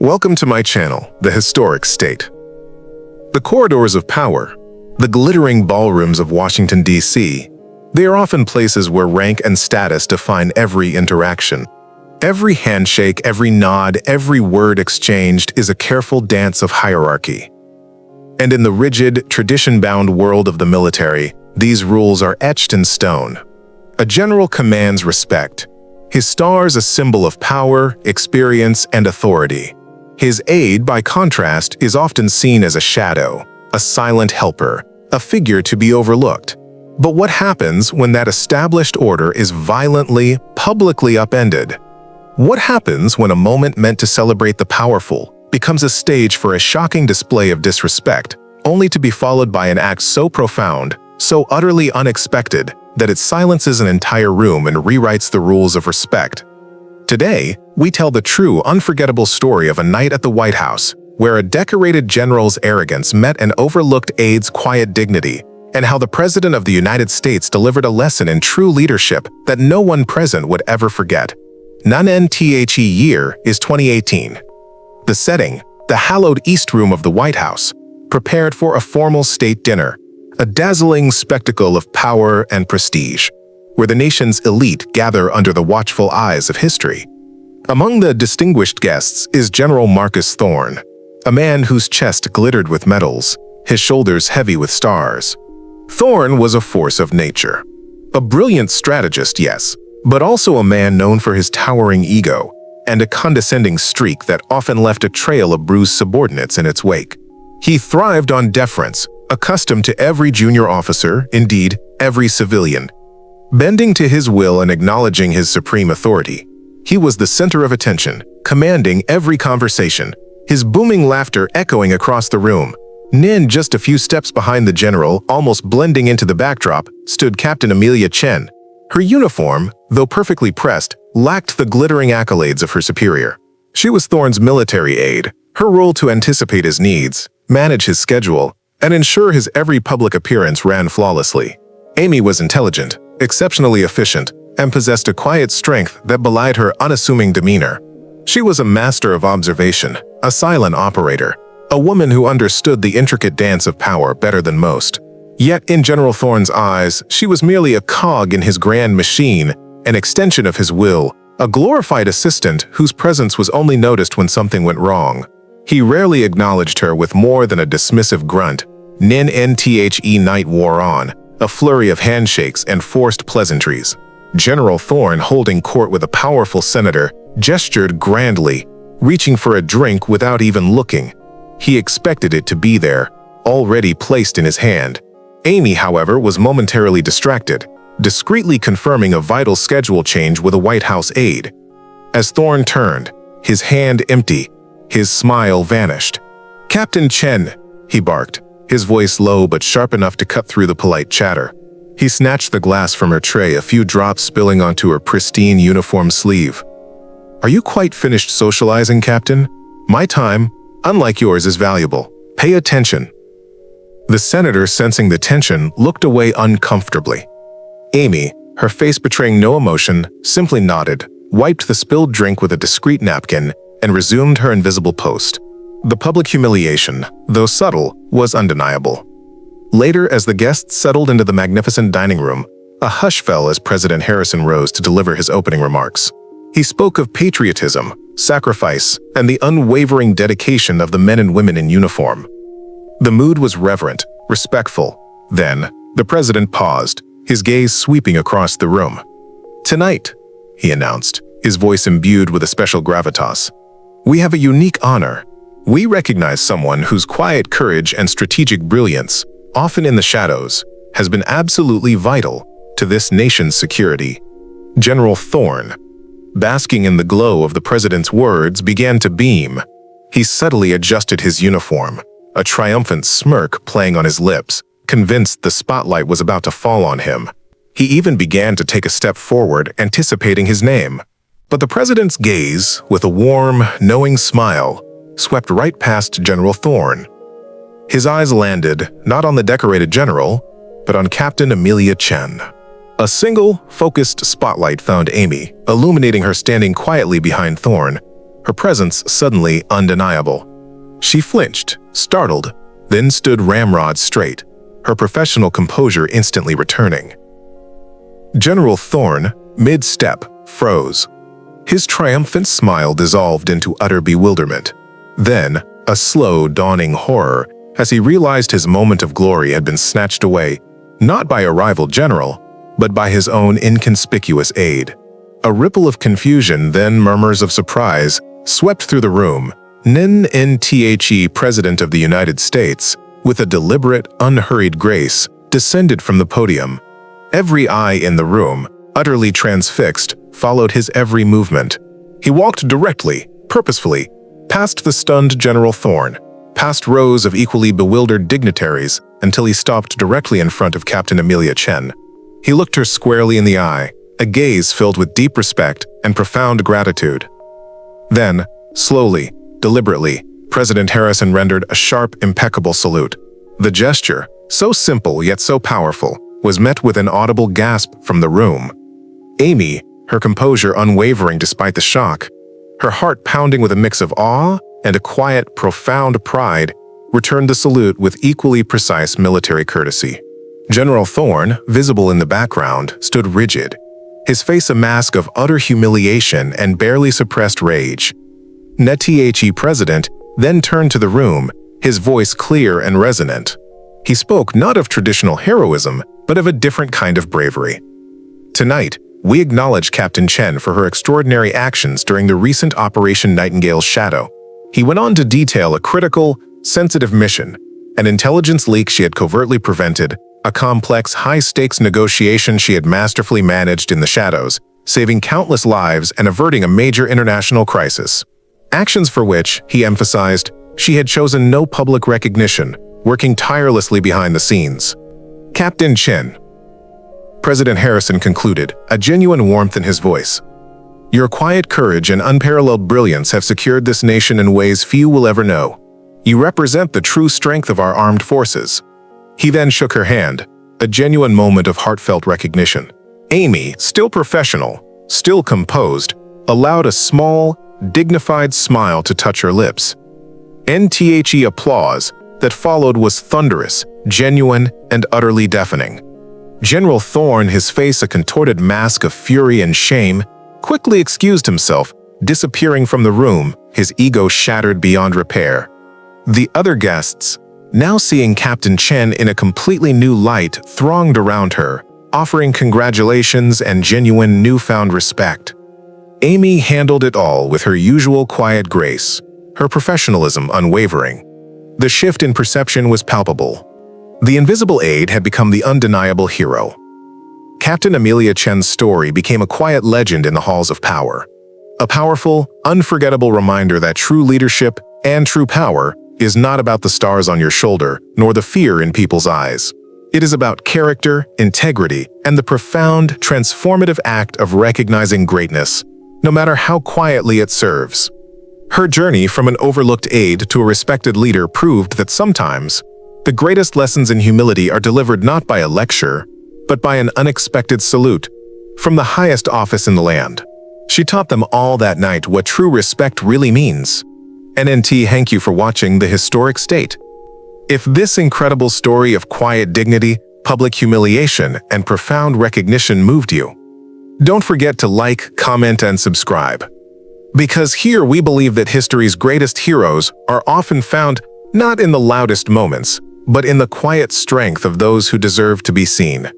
Welcome to my channel, The Historic State. The corridors of power, the glittering ballrooms of Washington, D.C., they are often places where rank and status define every interaction. Every handshake, every nod, every word exchanged is a careful dance of hierarchy. And in the rigid, tradition-bound world of the military, these rules are etched in stone. A general commands respect. His star is a symbol of power, experience, and authority. His aide, by contrast, is often seen as a shadow, a silent helper, a figure to be overlooked. But what happens when that established order is violently, publicly upended? What happens when a moment meant to celebrate the powerful becomes a stage for a shocking display of disrespect, only to be followed by an act so profound, so utterly unexpected, that it silences an entire room and rewrites the rules of respect? Today, we tell the true, unforgettable story of a night at the White House, where a decorated general's arrogance met an overlooked aide's quiet dignity, and how the President of the United States delivered a lesson in true leadership that no one present would ever forget. The year is 2018. The setting, the hallowed East Room of the White House, prepared for a formal state dinner, a dazzling spectacle of power and prestige, where the nation's elite gather under the watchful eyes of history. Among the distinguished guests is General Marcus Thorne, a man whose chest glittered with medals, his shoulders heavy with stars. Thorne was a force of nature. A brilliant strategist, yes, but also a man known for his towering ego and a condescending streak that often left a trail of bruised subordinates in its wake. He thrived on deference, accustomed to every junior officer, indeed, every civilian, bending to his will and acknowledging his supreme authority. He was the center of attention, commanding every conversation, his booming laughter echoing across the room. Just a few steps behind the general, almost blending into the backdrop, stood Captain Amelia Chen. Her uniform, though perfectly pressed, lacked the glittering accolades of her superior. She was Thorne's military aide, her role to anticipate his needs, manage his schedule, and ensure his every public appearance ran flawlessly. Amy was intelligent, exceptionally efficient, and possessed a quiet strength that belied her unassuming demeanor. She was a master of observation, a silent operator, a woman who understood the intricate dance of power better than most. Yet in General Thorne's eyes, she was merely a cog in his grand machine, an extension of his will, a glorified assistant whose presence was only noticed when something went wrong. He rarely acknowledged her with more than a dismissive grunt. Night wore on, a flurry of handshakes and forced pleasantries. General Thorne, holding court with a powerful senator, gestured grandly, reaching for a drink without even looking. He expected it to be there, already placed in his hand. Amy, however, was momentarily distracted, discreetly confirming a vital schedule change with a White House aide. As Thorne turned, his hand empty, his smile vanished. "Captain Chen," he barked, his voice low but sharp enough to cut through the polite chatter. He snatched the glass from her tray, a few drops spilling onto her pristine uniform sleeve. "Are you quite finished socializing, Captain? My time, unlike yours, is valuable. Pay attention." The senator, sensing the tension, looked away uncomfortably. Amy, her face betraying no emotion, simply nodded, wiped the spilled drink with a discreet napkin, and resumed her invisible post. The public humiliation, though subtle, was undeniable. Later, as the guests settled into the magnificent dining room, a hush fell as President Harrison rose to deliver his opening remarks. He spoke of patriotism, sacrifice, and the unwavering dedication of the men and women in uniform. The mood was reverent, respectful. Then, the president paused, his gaze sweeping across the room. "Tonight," he announced, his voice imbued with a special gravitas, "we have a unique honor. We recognize someone whose quiet courage and strategic brilliance, often in the shadows, has been absolutely vital to this nation's security." General Thorne, basking in the glow of the president's words, began to beam. He subtly adjusted his uniform, a triumphant smirk playing on his lips, convinced the spotlight was about to fall on him. He even began to take a step forward, anticipating his name. But the president's gaze, with a warm, knowing smile, swept right past General Thorne. His eyes landed not on the decorated general, but on Captain Amelia Chen. A single, focused spotlight found Amy, illuminating her standing quietly behind Thorne, her presence suddenly undeniable. She flinched, startled, then stood ramrod straight, her professional composure instantly returning. General Thorne, mid-step, froze. His triumphant smile dissolved into utter bewilderment. Then, a slow, dawning horror as he realized his moment of glory had been snatched away, not by a rival general, but by his own inconspicuous aide. A ripple of confusion, then murmurs of surprise, swept through the room. NNTHE President of the United States, with a deliberate, unhurried grace, descended from the podium. Every eye in the room, utterly transfixed, followed his every movement. He walked directly, purposefully, past the stunned General Thorne, past rows of equally bewildered dignitaries, until he stopped directly in front of Captain Amelia Chen. He looked her squarely in the eye, a gaze filled with deep respect and profound gratitude. Then, slowly, deliberately, President Harrison rendered a sharp, impeccable salute. The gesture, so simple yet so powerful, was met with an audible gasp from the room. Amy, her composure unwavering despite the shock, her heart pounding with a mix of awe and a quiet, profound pride, returned the salute with equally precise military courtesy. General Thorne, visible in the background, stood rigid, his face a mask of utter humiliation and barely suppressed rage. NTHE President then turned to the room, his voice clear and resonant. He spoke not of traditional heroism, but of a different kind of bravery. Tonight, we acknowledge Captain Chen for her extraordinary actions during the recent Operation Nightingale's Shadow. He went on to detail a critical, sensitive mission, an intelligence leak she had covertly prevented, a complex, high-stakes negotiation she had masterfully managed in the shadows, saving countless lives and averting a major international crisis. Actions for which, he emphasized, she had chosen no public recognition, working tirelessly behind the scenes. Captain Chen. President Harrison concluded, a genuine warmth in his voice. Your quiet courage and unparalleled brilliance have secured this nation in ways few will ever know. You represent the true strength of our armed forces. He then shook her hand, a genuine moment of heartfelt recognition. Amy, still professional, still composed, allowed a small, dignified smile to touch her lips. NTHE applause that followed was thunderous, genuine, and utterly deafening. General Thorne, his face a contorted mask of fury and shame, quickly excused himself, disappearing from the room, his ego shattered beyond repair. The other guests, now seeing Captain Chen in a completely new light, thronged around her, offering congratulations and genuine newfound respect. Amy handled it all with her usual quiet grace, her professionalism unwavering. The shift in perception was palpable. The invisible Aide had become the undeniable hero. Captain Amelia Chen's story became a quiet legend in the halls of power. A powerful, unforgettable reminder that true leadership and true power is not about the stars on your shoulder, nor the fear in people's eyes. It is about character, integrity, and the profound, transformative act of recognizing greatness, no matter how quietly it serves. Her journey from an overlooked aide to a respected leader proved that sometimes, the greatest lessons in humility are delivered not by a lecture, but by an unexpected salute from the highest office in the land. She taught them all that night what true respect really means. NNT, thank you for watching The Historic State. If this incredible story of quiet dignity, public humiliation, and profound recognition moved you, don't forget to like, comment, and subscribe. Because here we believe that history's greatest heroes are often found not in the loudest moments, but in the quiet strength of those who deserve to be seen.